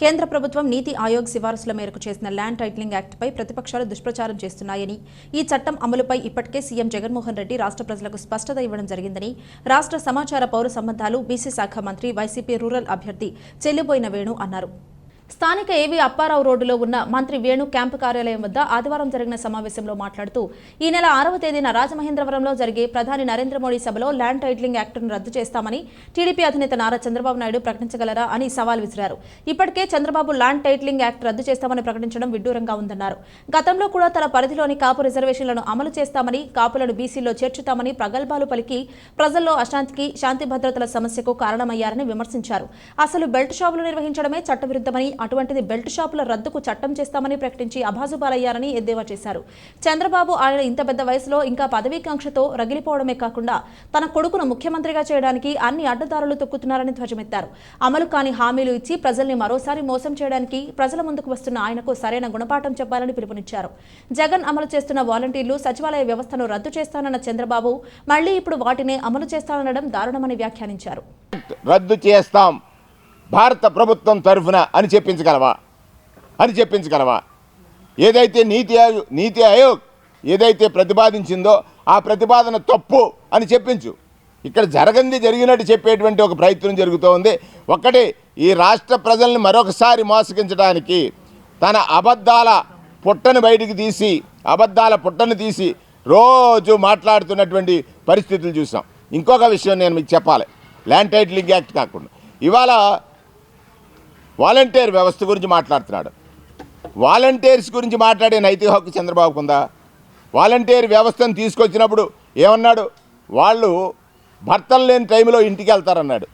కేంద్ర ప్రభుత్వం నీతి ఆయోగ్ సిఫారసుల మేరకు చేసిన ల్యాండ్ టైటిలింగ్ యాక్ట్పై ప్రతిపక్షాలు దుష్ప్రచారం చేస్తున్నాయని, ఈ చట్టం అమలుపై ఇప్పటికే సీఎం జగన్మోహన్ రెడ్డి రాష్ట్ర ప్రజలకు స్పష్టత ఇవ్వడం జరిగిందని రాష్ట్ర సమాచార పౌర సంబంధాలు బీసీ శాఖ మంత్రి వైసీపీ రూరల్ అభ్యర్థి చెల్లిబోయిన వేణు అన్నారు. స్థానిక ఏవీ అప్పారావు రోడ్డులో ఉన్న మంత్రి వేణు క్యాంపు కార్యాలయం వద్ద ఆదివారం జరిగిన సమావేశంలో మాట్లాడుతూ ఈ నెల 6వ తేదీన రాజమహేంద్రవరంలో జరిగే ప్రధాని నరేంద్ర మోడీ సభలో ల్యాండ్ టైటిలింగ్ యాక్ట్ను రద్దు చేస్తామని టీడీపీ అధినేత నారా చంద్రబాబు నాయుడు ప్రకటించగలరా అని సవాల్ విసిరారు. ఇప్పటికే చంద్రబాబు ల్యాండ్ టైటిలింగ్ యాక్ట్ రద్దు చేస్తామని ప్రకటించడం విడ్డూరంగా ఉందన్నారు. గతంలో కూడా తన పరిధిలోని కాపు రిజర్వేషన్లను అమలు చేస్తామని, కాపులను బీసీలో చేర్చుతామని ప్రగల్భాలు పలికి ప్రజల్లో అశాంతికి, శాంతి భద్రతల సమస్యకు కారణమయ్యారని విమర్శించారు. అసలు బెల్ట్ షాపులు నిర్వహించడమే చట్టవిరుద్ధమని, అటువంటిది బెల్ట్ షాపుల రద్దుకు చట్టం చేస్తామని ప్రకటించి అభాసుపాలయ్యారని ఎద్దేవా చేశారు. చంద్రబాబు ఆయన ఇంత పెద్ద వయసులో ఇంకా పదవీకాంక్షతో రగిలిపోవడమే కాకుండా తన కొడుకును ముఖ్యమంత్రిగా చేయడానికి అన్ని అడ్డదారులు తొక్కుతున్నారని ధ్వజమెత్తారు. అమలు కాని హామీలు ఇచ్చి ప్రజల్ని మరోసారి మోసం చేయడానికి ప్రజల ముందుకు వస్తున్న ఆయనకు సరైన గుణపాఠం చెప్పాలని పిలుపునిచ్చారు. జగన్ అమలు చేస్తున్న వాలంటీర్లు, సచివాలయ వ్యవస్థను రద్దు చేస్తానన్న చంద్రబాబు మళ్లీ ఇప్పుడు వాటినే అమలు చేస్తాననడం దారుణమని వ్యాఖ్యానించారు. రద్దు చేస్తాం భారత ప్రభుత్వం తరఫున అని చెప్పించగలవా? ఏదైతే నీతి ఆయోగ్ ఏదైతే ప్రతిపాదించిందో ఆ ప్రతిపాదన తప్పు అని చెప్పించు. ఇక్కడ జరిగినట్టు చెప్పేటువంటి ఒక ప్రయత్నం జరుగుతోంది. ఒక్కటి, ఈ రాష్ట్ర ప్రజల్ని మరొకసారి మోసగించడానికి తన అబద్ధాల పుట్టను తీసి రోజు మాట్లాడుతున్నటువంటి పరిస్థితులు చూసాం. ఇంకొక విషయం నేను మీకు చెప్పాలి. ల్యాండ్ టైటిలింగ్ యాక్ట్ కాకుండా ఇవాళ వాలంటీర్ వ్యవస్థ గురించి మాట్లాడుతున్నాడు. వాలంటీర్స్ గురించి మాట్లాడే నైతిక హక్కు చంద్రబాబుకు ఉందా? వాలంటీర్ వ్యవస్థను తీసుకొచ్చినప్పుడు ఏమన్నాడు? వాళ్ళు భర్తలు లేని టైంలో ఇంటికి వెళ్తారన్నాడు.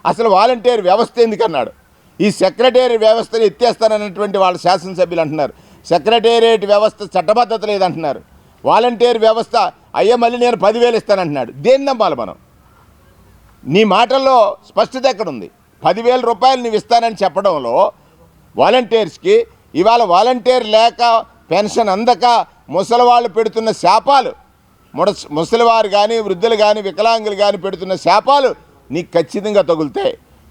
అసలు వాలంటీర్ వ్యవస్థ ఎందుకన్నాడు? ఈ సెక్రటేరియట్ వ్యవస్థను ఎత్తేస్తారన్నటువంటి వాళ్ళ శాసనసభ్యులు అంటున్నారు. సెక్రటేరియట్ వ్యవస్థ చట్టబద్ధత లేదంటున్నారు. వాలంటీర్ వ్యవస్థ మళ్ళీ నేను 10,000 ఇస్తానంటున్నాడు. దేన్ని నమ్మాలి మనం? నీ మాటల్లో స్పష్టత ఎక్కడుంది? 10,000 రూపాయలు నీవు ఇస్తానని చెప్పడంలో వాలంటీర్స్కి ఇవాళ వాలంటీర్ లేక పెన్షన్ అందక ముసలివాళ్ళు పెడుతున్న శాపాలు, ముసలివారు కానీ, వృద్ధులు కానీ, వికలాంగులు కానీ పెడుతున్న శాపాలు నీకు ఖచ్చితంగా తగులుతాయి.